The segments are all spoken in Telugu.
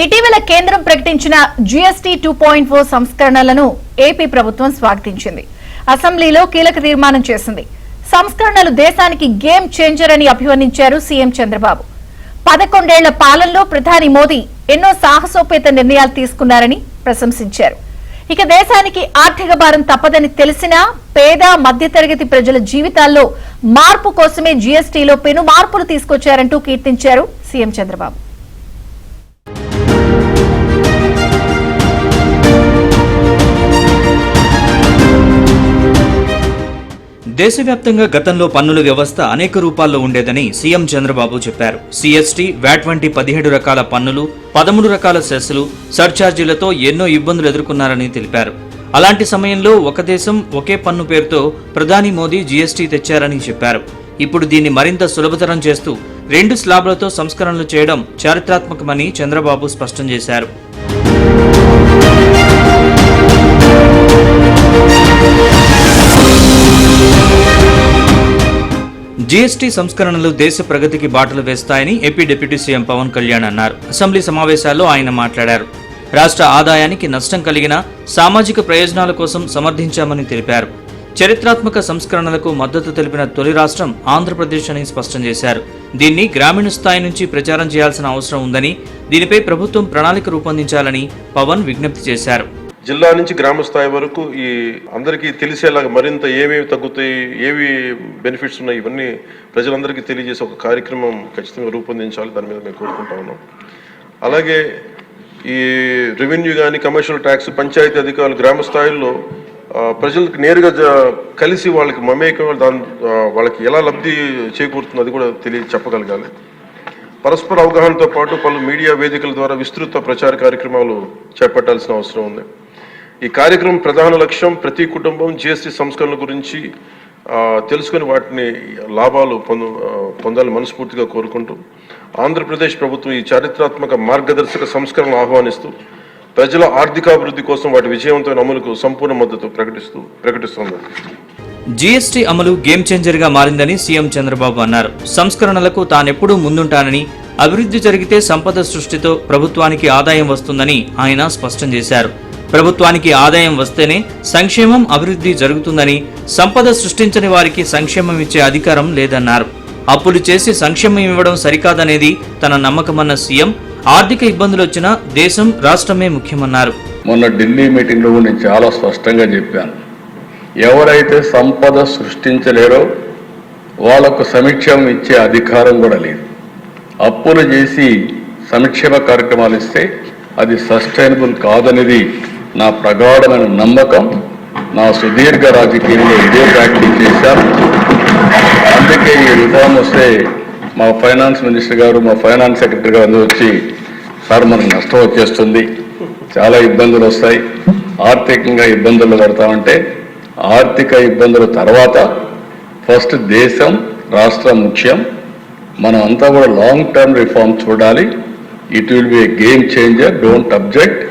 ఇటీవల కేంద్రం ప్రకటించిన జీఎస్టీ 2.0 సంస్కరణలను ఏపీ ప్రభుత్వం స్వాగతించింది. అసెంబ్లీలో కీలక తీర్మానం చేసింది. సంస్కరణలు దేశానికి గేమ్ చేంజర్ అని అభివర్ణించారు సీఎం చంద్రబాబు. 11 ఏళ్ల పాలనలో ప్రధాని మోదీ ఎన్నో సాహసోపేత నిర్ణయాలు తీసుకున్నారని ప్రశంసించారు. ఇక దేశానికి ఆర్థిక భారం తప్పదని తెలిసినా పేద మధ్యతరగతి ప్రజల జీవితాల్లో మార్పు కోసమే జీఎస్టీలో పెను మార్పులు తీసుకొచ్చారంటూ కీర్తించారు సీఎం చంద్రబాబు. దేశవ్యాప్తంగా గతంలో పన్నుల వ్యవస్థ అనేక రూపాల్లో ఉండేదని సీఎం చంద్రబాబు చెప్పారు. సిఎస్టీ, వ్యాట్ వంటి 17 రకాల పన్నులు, 13 రకాల సెస్సులు, సర్ఛార్జీలతో ఎన్నో ఇబ్బందులు ఎదుర్కొన్నారని తెలిపారు. అలాంటి సమయంలో ఒక దేశం ఒకే పన్ను పేరుతో ప్రధాని మోదీ జీఎస్టీ తెచ్చారని చెప్పారు. ఇప్పుడు దీన్ని మరింత సులభతరం చేస్తూ 2 స్లాబ్లతో సంస్కరణలు చేయడం చారిత్రాత్మకమని చంద్రబాబు స్పష్టం చేశారు. జీఎస్టీ సంస్కరణలు దేశ ప్రగతికి బాటలు వేస్తాయని AP deputy CM Pawan Kalyan అన్నారు. అసెంబ్లీ సమావేశాల్లో ఆయన మాట్లాడారు. రాష్ట్ర ఆదాయానికి నష్టం కలిగిన సామాజిక ప్రయోజనాల కోసం సమర్థించామని తెలిపారు. చరిత్రాత్మక సంస్కరణలకు మద్దతు తెలిపిన తొలి రాష్ట్రం ఆంధ్రప్రదేశ్ అని స్పష్టం చేశారు. దీన్ని గ్రామీణ స్థాయి నుంచి ప్రచారం చేయాల్సిన అవసరం ఉందని, దీనిపై ప్రభుత్వం ప్రణాళిక రూపొందించాలని పవన్ విజ్ఞప్తి చేశారు. జిల్లా నుంచి గ్రామ స్థాయి వరకు ఈ అందరికీ తెలిసేలాగా మరింత ఏమేమి తగ్గుతాయి, ఏవి బెనిఫిట్స్ ఉన్నాయి, ఇవన్నీ ప్రజలందరికీ తెలియజేసే ఒక కార్యక్రమం ఖచ్చితంగా రూపొందించాలి. దాని మీద మేము కోరుకుంటా ఉన్నాం. అలాగే ఈ రెవెన్యూ కానీ, కమర్షియల్ ట్యాక్స్, పంచాయతీ అధికారులు గ్రామ స్థాయిల్లో ప్రజలకు నేరుగా కలిసి వాళ్ళకి మమేకం, వాళ్ళకి ఎలా లబ్ధి చేకూరుతుంది అది కూడా చెప్పగలగాలి. పరస్పర అవగాహనతో పాటు పలు మీడియా వేదికల ద్వారా విస్తృత ప్రచార కార్యక్రమాలు చేపట్టాల్సిన అవసరం ఉంది. ఈ కార్యక్రమం ప్రధాన లక్ష్యం ప్రతి కుటుంబం జీఎస్టీ సంస్కరణల గురించి తెలుసుకుని వాటిని లాభాలు పొందాలని మనస్ఫూర్తిగా కోరుకుంటూ ఆంధ్రప్రదేశ్ ప్రభుత్వం ఈ చారిత్రాత్మక మార్గదర్శక సంస్కరణలు ఆహ్వానిస్తూ ప్రజల ఆర్థికాభివృద్ధి కోసం వాటి విజయవంతమైన అమలుకు సంపూర్ణ మద్దతు ప్రకటిస్తోంది. జీఎస్టీ అమలు గేమ్ చేంజర్ గా మారిందని సీఎం చంద్రబాబు అన్నారు. సంస్కరణలకు తానెప్పుడూ ముందుంటానని, అభివృద్ధి జరిగితే సంపద సృష్టితో ప్రభుత్వానికి ఆదాయం వస్తుందని ఆయన స్పష్టం చేశారు. ప్రభుత్వానికి ఆదాయం వస్తేనే సంక్షేమం, అభివృద్ధి జరుగుతుందని, సంపద సృష్టించని వారికి సంక్షేమం ఇచ్చే అధికారం లేదన్నారు. అప్పులు చేసి సంక్షేమం ఇవ్వడం సరికాదనేది తన నమ్మకమన్న సీఎం, ఆర్థిక ఇబ్బందులు వచ్చినా దేశం, రాష్ట్రమే ముఖ్యమన్నారు. మొన్న ఢిల్లీ మీటింగ్లో నేను చాలా స్పష్టంగా చెప్పాను, ఎవరైతే సంపద సృష్టించలేరో వాళ్లకు సంక్షేమం ఇచ్చే అధికారం కూడా లేదు. అప్పులు చేసి సంక్షేమ కార్యక్రమాలు ఇస్తే అది సస్టైనబుల్ కాదనేది నా ప్రగాఢమైన నమ్మకం. నా సుదీర్ఘ రాజకీయంలో ఇదే ప్రాక్టీస్ చేశాను. అందుకే ఈ రిఫార్మ్ వస్తే మా ఫైనాన్స్ మినిస్టర్ గారు, మా ఫైనాన్స్ సెక్రటరీ గారు వచ్చి, సార్ మనకు నష్టం వచ్చేస్తుంది, చాలా ఇబ్బందులు వస్తాయి, ఆర్థికంగా ఇబ్బందులు పడతామంటే, ఆర్థిక ఇబ్బందుల తర్వాత ఫస్ట్ దేశం, రాష్ట్రం ముఖ్యం. మనం అంతా కూడా లాంగ్ టర్మ్ రిఫార్మ్ చూడాలి. It will be A game changer, don't object,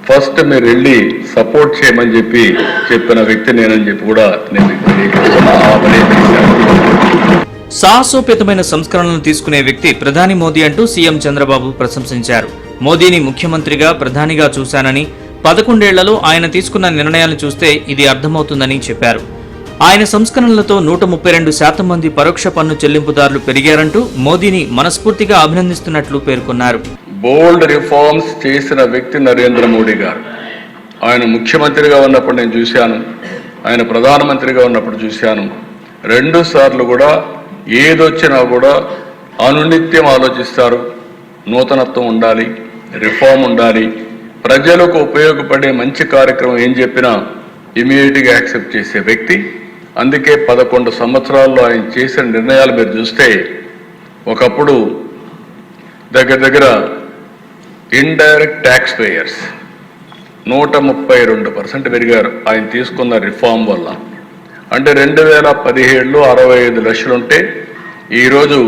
first మీరు వెళ్ళి సపోర్ట్ చేయమని చెప్పిన వ్యక్తి నేనని చెప్పి కూడా నేను సాహసోపేతమైన సంస్కరణలను తీసుకునే వ్యక్తి ప్రధాని మోదీ అంటూ సీఎం చంద్రబాబు ప్రశంసించారు. మోదీని ముఖ్యమంత్రిగా, ప్రధానిగా చూశానని, 11 ఏళ్లలో ఆయన తీసుకున్న నిర్ణయాలను చూస్తే ఇది అర్థమవుతుందని చెప్పారు. ఆయన సంస్కరణలతో 132% మంది పరోక్ష పన్ను చెల్లింపుదారులు పెరిగారంటూ మోదీని మనస్ఫూర్తిగా అభినందిస్తున్నట్లు పేర్కొన్నారు. బోల్డ్ రిఫార్మ్స్ చేసిన వ్యక్తి నరేంద్ర మోడీ గారు. ఆయన ముఖ్యమంత్రిగా ఉన్నప్పుడు నేను చూశాను, ఆయన ప్రధానమంత్రిగా ఉన్నప్పుడు చూశాను. 2 సార్లు కూడా ఏదొచ్చినా కూడా అనునిత్యం ఆలోచిస్తారు. నూతనత్వం ఉండాలి, రిఫార్మ్ ఉండాలి, ప్రజలకు ఉపయోగపడే మంచి కార్యక్రమం ఏం చెప్పినా ఇమీడియట్గా యాక్సెప్ట్ చేసే వ్యక్తి. అందుకే 11 సంవత్సరాల్లో ఆయన చేసిన నిర్ణయాలు మీరు చూస్తే, ఒకప్పుడు దగ్గర ఇండైరెక్ట్ ట్యాక్స్ పేయర్స్ 132% పెరిగారు ఆయన తీసుకున్న రిఫార్మ్ వల్ల. అంటే 2017లో 65 లక్షలుంటే ఈరోజు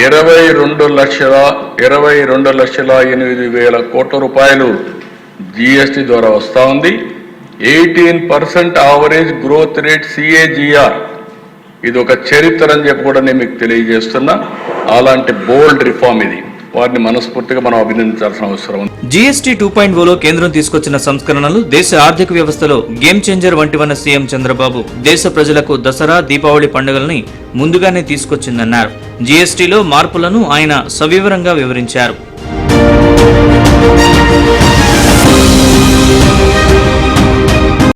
22,08,000 కోట్ల రూపాయలు జీఎస్టీ ద్వారా వస్తూ ఉంది. 18% యావరేజ్ గ్రోత్ రేట్ CAGR. ఇది ఒక చరిత్ర అని చెప్పి కూడా నేను మీకు తెలియజేస్తున్నా. అలాంటి బోల్డ్ రిఫార్మ్ ఇది. వారిని మనస్ఫూర్తిగా మనం అభినందించాల్సిన అవసరం ఉంది. జీఎస్టీ 2.0లో కేంద్రం తీసుకొచ్చిన సంస్కరణలు దేశ ఆర్థిక వ్యవస్థలో గేమ్ చేంజర్ వంటివన్న సీఎం చంద్రబాబు దేశ ప్రజలకు దసరా, దీపావళి పండుగల్ని ముందుగానే తీసుకొచ్చిందన్నారు. జీఎస్టీలో మార్పులను ఆయన సవివరంగా వివరించారు.